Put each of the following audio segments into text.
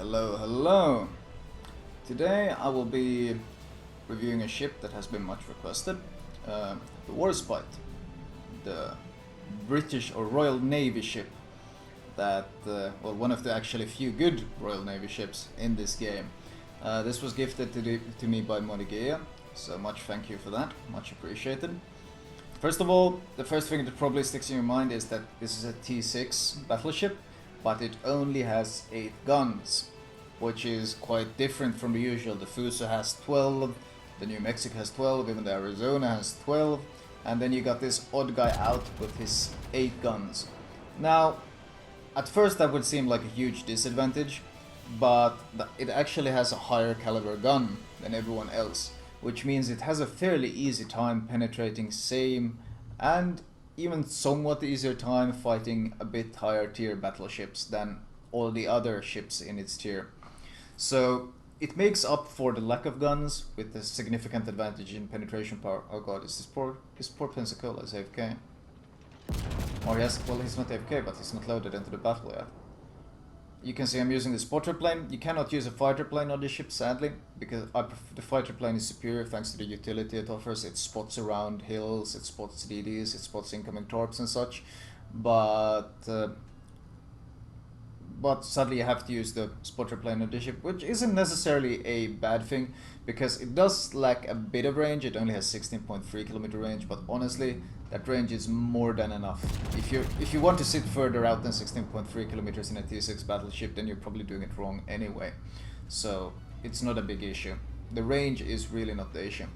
Hello, hello! Today I will be reviewing a ship that has been much requested, the Warspite, the British or Royal Navy ship that, well, one of the actually few good Royal Navy ships in this game. This was gifted to me by Monigea, so much thank you for that, much appreciated. First of all, the first thing that probably sticks in your mind is that this is a T6 battleship, but it only has 8 guns, which is quite different from the usual. The Fuso has 12, the New Mexico has 12, even the Arizona has 12, and then you got this odd guy out with his 8 guns. Now, at first that would seem like a huge disadvantage, but it actually has a higher caliber gun than everyone else, which means it has a fairly easy time penetrating same and even somewhat easier time fighting a bit higher tier battleships than all the other ships in its tier. So it makes up for the lack of guns with a significant advantage in penetration power. Oh god, is poor Pensacola is AFK? Or yes, well, he's not AFK, but he's not loaded into the battle yet. You can see I'm using the spotter plane. You cannot use a fighter plane on this ship, sadly, because the fighter plane is superior thanks to the utility it offers. It spots around hills, it spots DDs, it spots incoming torps and such, but sadly you have to use the spotter plane on this ship, which isn't necessarily a bad thing, because it does lack a bit of range. It only has 16.3 kilometer range, but honestly, that range is more than enough. If you want to sit further out than 16.3 kilometers in a T6 battleship, then you're probably doing it wrong anyway. So it's not a big issue. The range is really not the issue.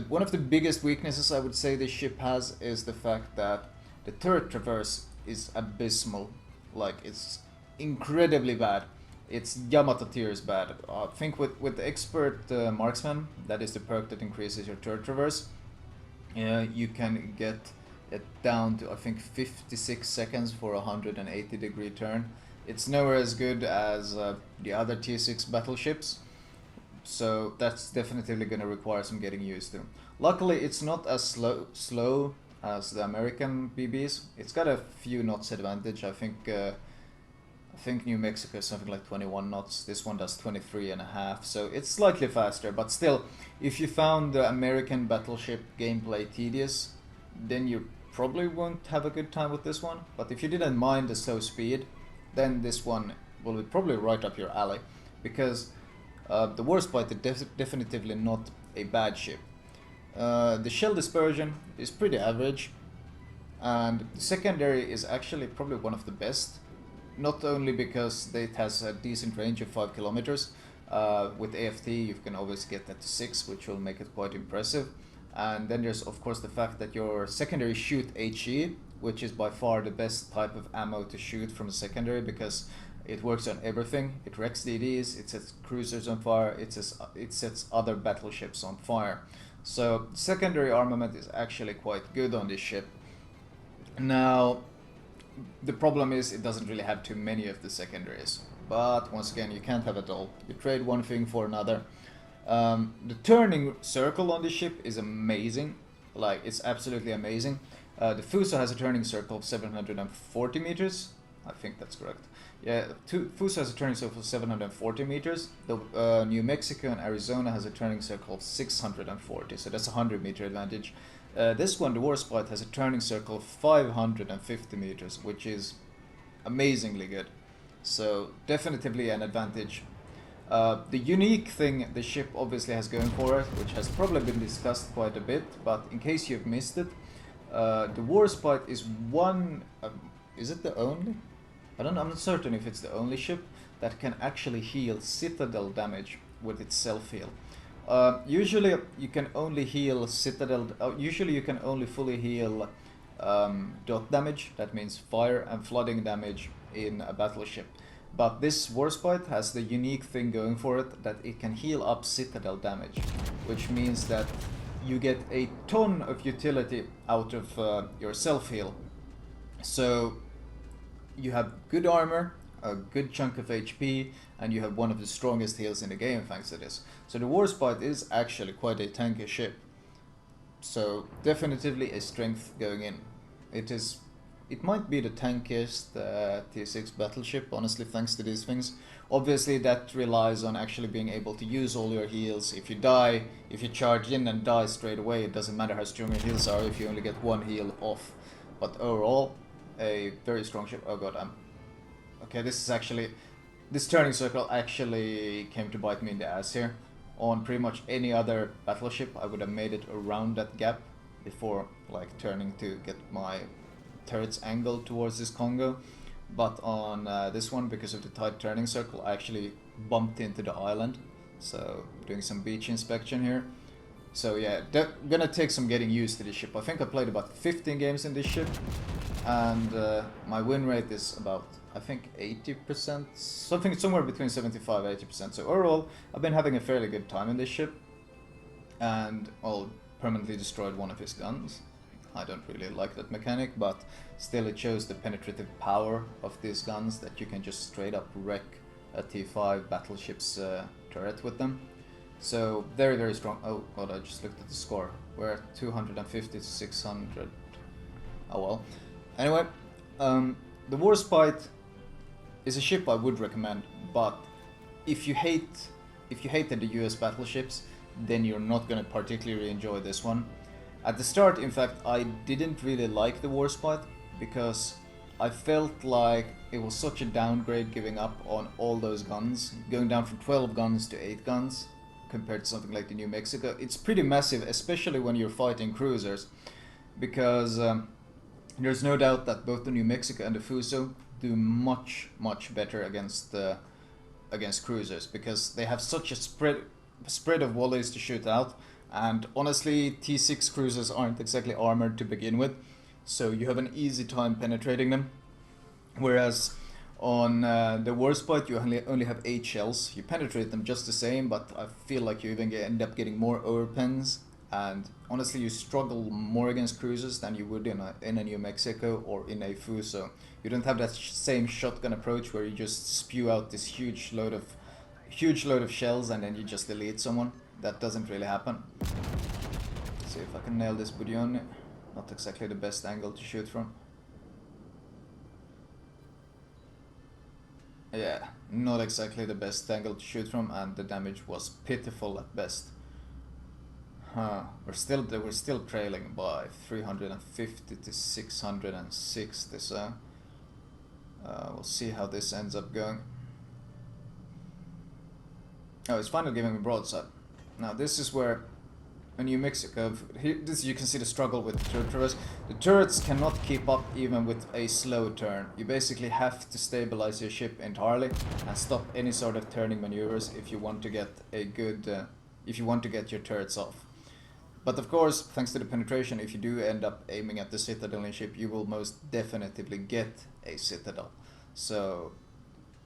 One of the biggest weaknesses I would say this ship has is the fact that the turret traverse is abysmal. Like, it's incredibly bad. It's Yamato tiers bad. I think with the expert marksman, that is the perk that increases your turret traverse, you can get it down to, I think, 56 seconds for a 180 degree turn. It's nowhere as good as the other T6 battleships, so that's definitely going to require some getting used to. Luckily, it's not as slow as the American BBs. It's got a few knots advantage. I think New Mexico is something like 21 knots. This one does 23.5, so it's slightly faster. But still, if you found the American battleship gameplay tedious, then you probably won't have a good time with this one. But if you didn't mind the slow speed, then this one will be probably right up your alley, because the Warspite is definitively not a bad ship. The shell dispersion is pretty average, and the secondary is actually probably one of the best. Not only because it has a decent range of 5 kilometers, with AFT you can always get that to 6, which will make it quite impressive. And then there's of course the fact that your secondary shoot HE, which is by far the best type of ammo to shoot from a secondary, because it works on everything. It wrecks DDs, it sets cruisers on fire, it sets other battleships on fire. So secondary armament is actually quite good on this ship. Now, the problem is it doesn't really have too many of the secondaries, but once again, you can't have it all. You trade one thing for another. The turning circle on this ship is amazing. Like, it's absolutely amazing. The Fuso has a turning circle of 740 meters. I think that's correct. Yeah, Fuso has a turning circle of 740 meters. The New Mexico and Arizona has a turning circle of 640, so that's a 100 meter advantage. This one, the Warspite, has a turning circle of 550 meters, which is amazingly good. So definitely an advantage. The unique thing the ship obviously has going for it, which has probably been discussed quite a bit, but in case you've missed it, the Warspite is one... is it the only? I'm not certain if it's the only ship that can actually heal citadel damage with its self-heal. Usually you can only heal citadel. Usually you can only fully heal dot damage. That means fire and flooding damage in a battleship. But this Warspite has the unique thing going for it that it can heal up citadel damage, which means that you get a ton of utility out of your self-heal. So you have good armor, a good chunk of HP, and you have one of the strongest heals in the game thanks to this. So the Warspite is actually quite a tanky ship. So definitely a strength going in. It is it might be the tankiest T6 battleship, honestly, thanks to these things. Obviously, that relies on actually being able to use all your heals. If you die, if you charge in and die straight away, it doesn't matter how strong your heals are if you only get one heal off. But overall, a very strong ship. Oh god, okay, this turning circle actually came to bite me in the ass here. On pretty much any other battleship, I would have made it around that gap before like turning to get my turrets angled towards this Congo. But on this one, because of the tight turning circle, I actually bumped into the island. So doing some beach inspection here. So yeah, gonna take some getting used to this ship. I think I played about 15 games in this ship, and my win rate is about, I think, 80%, somewhere between 75 and 80%. So overall, I've been having a fairly good time in this ship, and I'll permanently destroyed one of his guns. I don't really like that mechanic, but still it shows the penetrative power of these guns, that you can just straight up wreck a T5 battleship's turret with them. So very, very strong. Oh god, I just looked at the score. We're at 250 to 600. Oh well. Anyway, the Warspite is a ship I would recommend, but if you hated the US battleships, then you're not gonna particularly enjoy this one. At the start, in fact, I didn't really like the Warspite because I felt like it was such a downgrade giving up on all those guns, going down from 12 guns to 8 guns compared to something like the New Mexico. It's pretty massive, especially when you're fighting cruisers, because there's no doubt that both the New Mexico and the Fuso do much better against cruisers, because they have such a spread of volleys to shoot out. And honestly, T6 cruisers aren't exactly armored to begin with, so you have an easy time penetrating them. Whereas on the Warspite, you only have 8 shells. You penetrate them just the same, but I feel like you even end up getting more overpens. And honestly, you struggle more against cruisers than you would in a New Mexico or in a Fuso. You don't have that same shotgun approach where you just spew out this huge load of shells and then you just delete someone. That doesn't really happen. Let's see if I can nail this Budione. Not exactly the best angle to shoot from. Yeah, not exactly the best angle to shoot from, and the damage was pitiful at best. We're still trailing by 350 to 660, so we'll see how this ends up going. Oh, it's finally giving me broadside. Now this is where a New Mexico, you can see the struggle with the turrets. The turrets cannot keep up even with a slow turn. You basically have to stabilize your ship entirely and stop any sort of turning maneuvers if you want to get a good, if you want to get your turrets off. But of course, thanks to the penetration, if you do end up aiming at the Citadel in ship, you will most definitely get a Citadel. So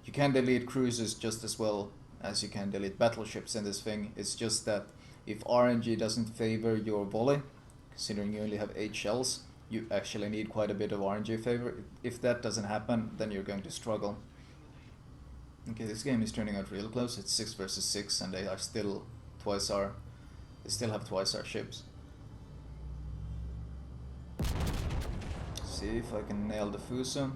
you can delete cruisers just as well as you can delete battleships in this thing. It's just that if RNG doesn't favor your volley, considering you only have 8 shells, you actually need quite a bit of RNG favor. If that doesn't happen, then you're going to struggle. Okay, this game is turning out real close. It's 6 versus 6, and they still have twice our ships. See if I can nail the Fuso.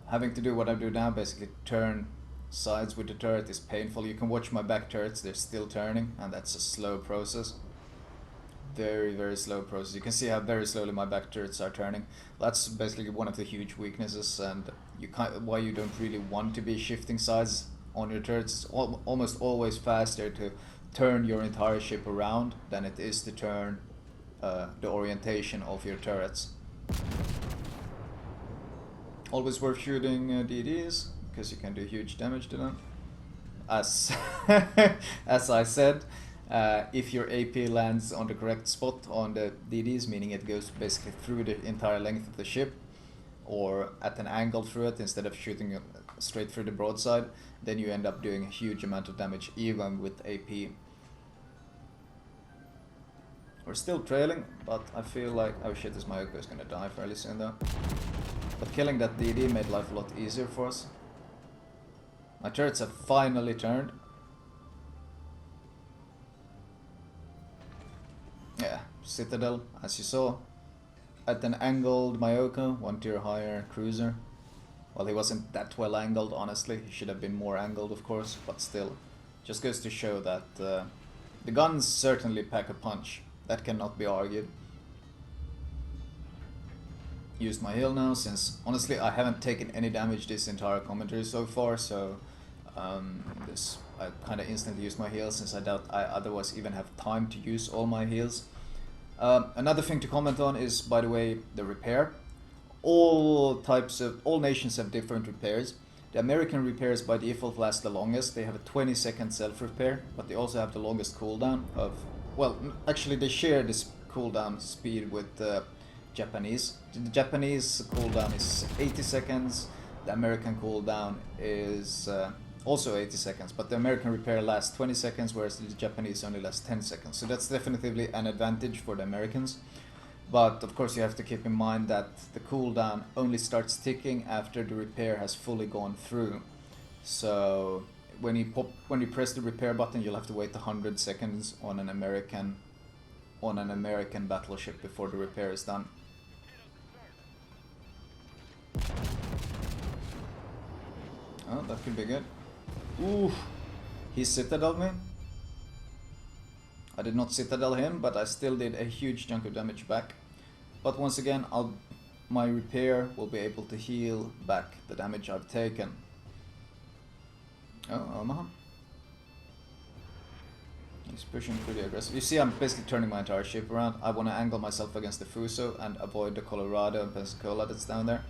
Having to do what I do now, basically turn sides with the turret, is painful. You can watch my back turrets, they're still turning, and that's a slow process. Very slow process. You can see how very slowly my back turrets are turning. That's basically one of the huge weaknesses, and why you don't really want to be shifting sides on your turrets. It's almost always faster to turn your entire ship around than it is to turn the orientation of your turrets. Always worth shooting DDs, because you can do huge damage to them. As I said, if your AP lands on the correct spot on the DDs, meaning it goes basically through the entire length of the ship, or at an angle through it instead of shooting straight through the broadside, then you end up doing a huge amount of damage even with AP. We're still trailing, but I feel like, oh shit, this Mayoko is gonna die fairly soon though. But killing that DD made life a lot easier for us. My turrets have finally turned. Yeah, Citadel, as you saw. at an angled Myoko, 1 tier higher cruiser. Well, he wasn't that well angled, honestly. He should have been more angled, of course, but still. Just goes to show that the guns certainly pack a punch. That cannot be argued. Used my heal now, since honestly I haven't taken any damage this entire commentary so far, so I kind of instantly used my heals, since I doubt I otherwise even have time to use all my heals. Another thing to comment on is, by the way, the repair. All nations have different repairs. The American repairs by default last the longest. They have a 20-second self-repair, but they also have the longest cooldown of... Well, actually they share this cooldown speed with the Japanese. The Japanese cooldown is 80 seconds. The American cooldown is also 80 seconds, but the American repair lasts 20 seconds, whereas the Japanese only lasts 10 seconds. So that's definitely an advantage for the Americans. But of course you have to keep in mind that the cooldown only starts ticking after the repair has fully gone through. So when you press the repair button, you'll have to wait 100 seconds on an American battleship before the repair is done. Oh, that could be good. Ooh, he citadeled me. I did not citadel him, but I still did a huge chunk of damage back. But once again, my repair will be able to heal back the damage I've taken. Oh, Omaha. He's pushing pretty aggressive. You see, I'm basically turning my entire ship around. I want to angle myself against the Fuso and avoid the Colorado and Pensacola that's down there.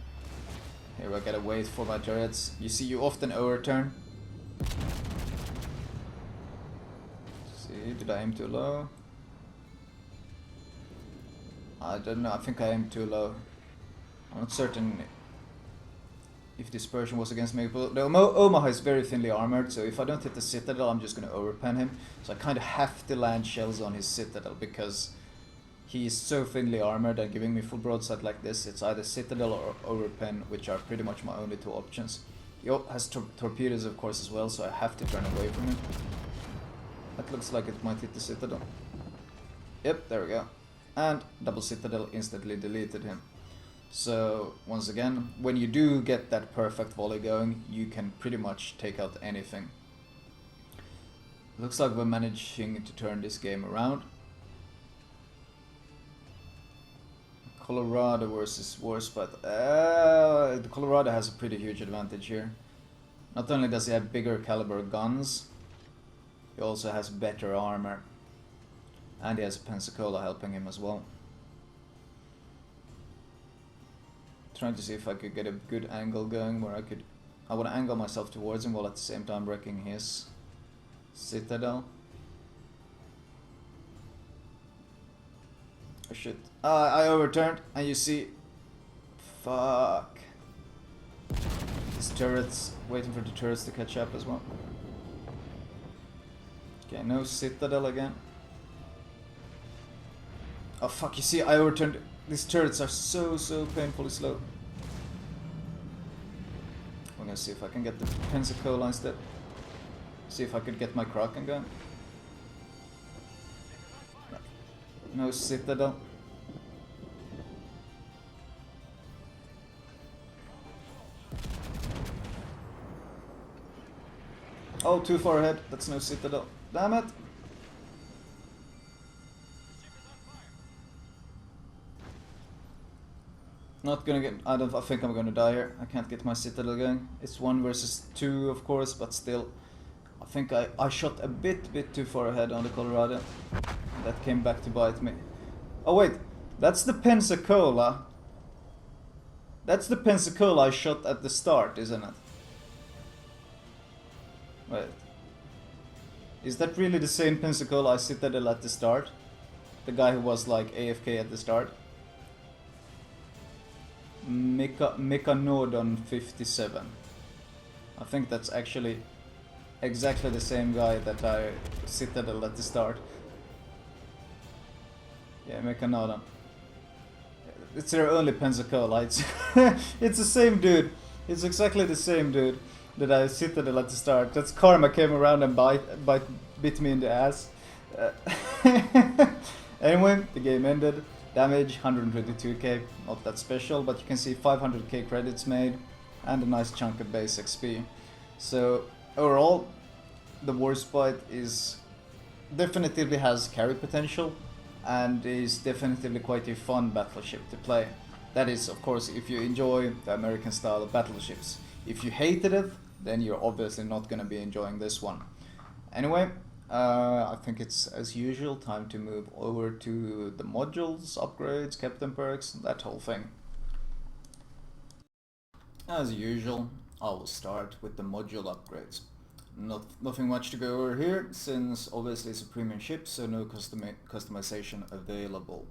Here I gotta wait for my turrets. You see, you often overturn. See, did I aim too low? I don't know, I think I aimed too low. I'm not certain if Dispersion was against me. The Omaha is very thinly armored, so if I don't hit the Citadel, I'm just gonna overpen him. So I kind of have to land shells on his Citadel, because he's so thinly armored, and giving me full broadside like this, it's either Citadel or overpen, which are pretty much my only two options. He has torpedoes, of course, as well, so I have to turn away from him. That looks like it might hit the Citadel. Yep, there we go. And double Citadel instantly deleted him. So, once again, when you do get that perfect volley going, you can pretty much take out anything. Looks like we're managing to turn this game around. Colorado versus Warspite. The Colorado has a pretty huge advantage here. Not only does he have bigger caliber guns, he also has better armor. And he has Pensacola helping him as well. Trying to see if I could get a good angle going where I want to angle myself towards him while at the same time wrecking his Citadel. Oh shit. I overturned, and you see... Fuck. These turrets, waiting for the turrets to catch up as well. Okay, no Citadel again. Oh fuck, you see, I overturned... These turrets are so painfully slow. I'm gonna see if I can get the Pensacola instead. See if I could get my Kraken gun. No Citadel. Oh, too far ahead. That's no Citadel. Damn it! Not gonna get... I think I'm gonna die here. I can't get my Citadel going. It's 1 versus 2, of course, but still. I think I shot a bit too far ahead on the Colorado. That came back to bite me. Oh wait, that's the Pensacola. That's the Pensacola I shot at the start, isn't it? Wait. Is that really the same Pensacola I Citadel at the start? The guy who was like AFK at the start? Mecanodon 57. I think that's actually exactly the same guy that I Citadel at the start. Yeah, Mecanodon. It's their only Pensacola. It's the same dude. It's exactly the same dude that I Citadel at the start. That's karma came around and bit me in the ass. Anyway, the game ended. Damage 122k, not that special, but you can see 500k credits made and a nice chunk of base XP. So overall, the Warspite is definitely has carry potential and is definitely quite a fun battleship to play. That is, of course, if you enjoy the American style of battleships. If you hated it, then you're obviously not going to be enjoying this one. Anyway, I think it's, as usual, time to move over to the modules, upgrades, captain perks, that whole thing. As usual, I will start with the module upgrades. Nothing much to go over here, since obviously it's a premium ship, so no customization available.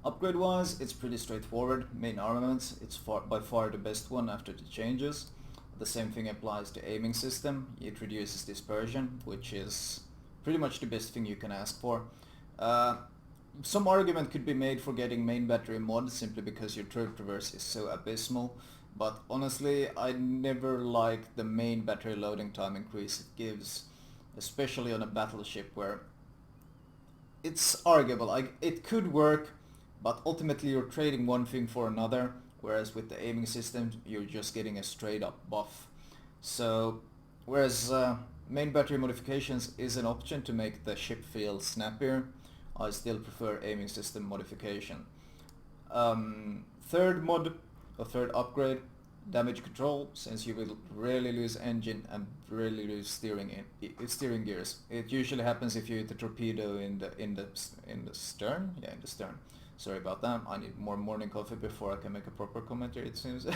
Upgrade wise, it's pretty straightforward. Main armaments, it's by far the best one after the changes. The same thing applies to aiming system. It reduces dispersion, which is pretty much the best thing you can ask for. Some argument could be made for getting main battery mod simply because your turret traverse is so abysmal, but honestly I never like the main battery loading time increase it gives, especially on a battleship where it's arguable. It could work, but ultimately you're trading one thing for another, whereas with the aiming system you're just getting a straight up buff. So whereas main battery modifications is an option to make the ship feel snappier, I still prefer aiming system modification. Third mod, or third upgrade, damage control, since you will rarely lose engine and rarely lose steering gears. It usually happens if you hit a torpedo in the stern. Yeah, in the stern. Sorry about that. I need more morning coffee before I can make a proper commentary, it seems.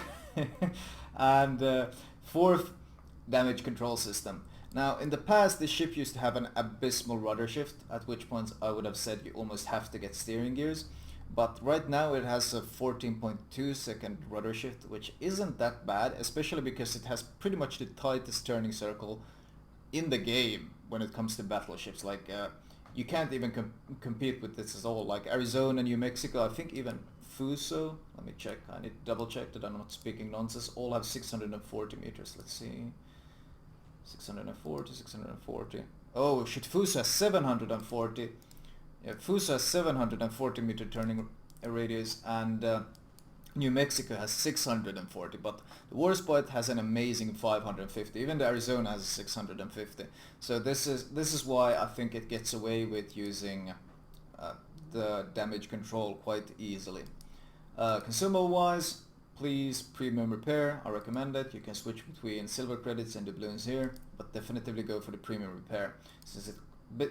And fourth, damage control system. Now, in the past, this ship used to have an abysmal rudder shift, at which point I would have said you almost have to get steering gears. But right now it has a 14.2 second rudder shift, which isn't that bad, especially because it has pretty much the tightest turning circle in the game when it comes to battleships. Like, you can't even compete with this at all. Like Arizona, New Mexico, I think even Fuso, let me check, I need to double check that I'm not speaking nonsense, all have 640 meters. Let's see. 640. Oh shit, Fuso has 740. Yeah, Fuso has 740 meter turning radius, and New Mexico has 640, but the Warspite has an amazing 550. Even the Arizona has 650. So this is why I think it gets away with using the damage control quite easily. Consumable wise, please premium repair, I recommend it. You can switch between silver credits and doubloons here, but definitely go for the premium repair, since it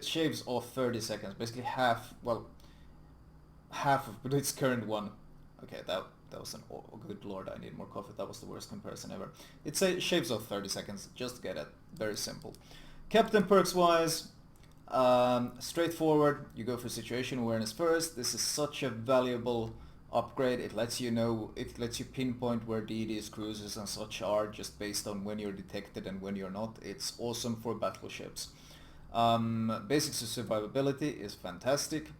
shaves off 30 seconds, basically half of its current one. Okay, that was an, oh good lord, I need more coffee, that was the worst comparison ever. It shaves off 30 seconds, just get it, very simple. Captain perks wise, straightforward, you go for situation awareness first. This is such a valuable upgrade. It lets you pinpoint where DDs, cruisers and such are just based on when you're detected and when you're not. It's awesome for battleships. Basics of survivability is fantastic.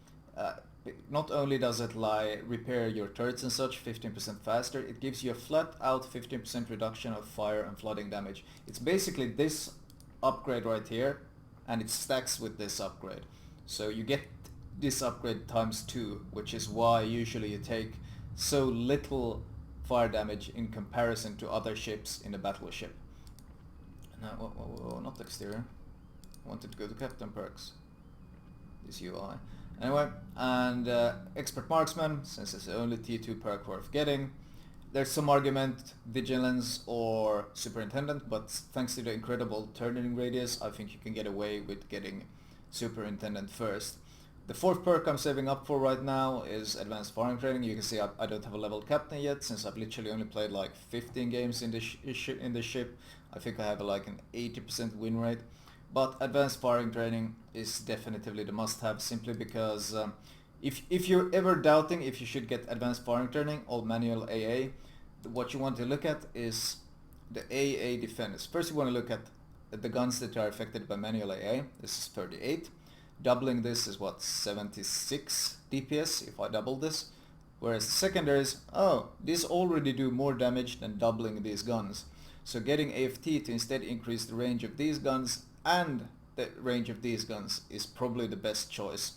Not only does it repair your turrets and such 15% faster, it gives you a flat out 15% reduction of fire and flooding damage. It's basically this upgrade right here, and it stacks with this upgrade. So you get this upgrade times 2, which is why usually you take so little fire damage in comparison to other ships in a battleship. No, not exterior. I wanted to go to captain perks. This UI. Anyway, and expert marksman, since it's the only T2 perk worth getting. There's some argument, vigilance or superintendent, but thanks to the incredible turning radius, I think you can get away with getting superintendent first. The fourth perk I'm saving up for right now is advanced firing training. You can see I don't have a level captain yet, since I've literally only played like 15 games in the ship. I think I have like an 80% win rate. But advanced firing training is definitely the must-have, simply because if you're ever doubting if you should get advanced firing training or manual AA, what you want to look at is the Aaa Defense. First you want to look at the guns that are affected by manual AA. This is 38. Doubling this is what, 76 DPS if I double this. Whereas the secondaries, these already do more damage than doubling these guns. So getting AFT to instead increase the range of these guns and the range of these guns is probably the best choice.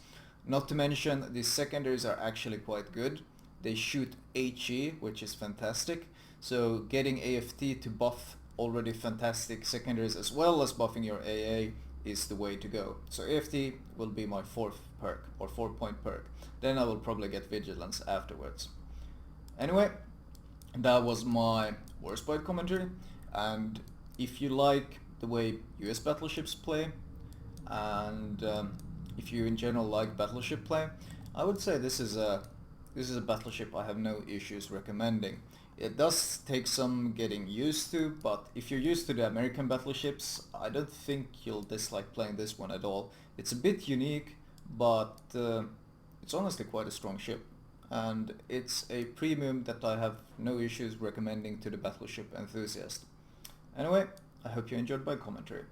Not to mention, the secondaries are actually quite good. They shoot HE, which is fantastic. So getting AFT to buff already fantastic secondaries as well as buffing your AA is the way to go. So AFT will be my 4th perk, or 4-point perk. Then I will probably get Vigilance afterwards. Anyway, that was my Warspite commentary, and if you like the way US battleships play, and if you in general like battleship play, I would say this is a battleship I have no issues recommending. It does take some getting used to, but if you're used to the American battleships, I don't think you'll dislike playing this one at all. It's a bit unique, but it's honestly quite a strong ship, and it's a premium that I have no issues recommending to the battleship enthusiast. Anyway, I hope you enjoyed my commentary.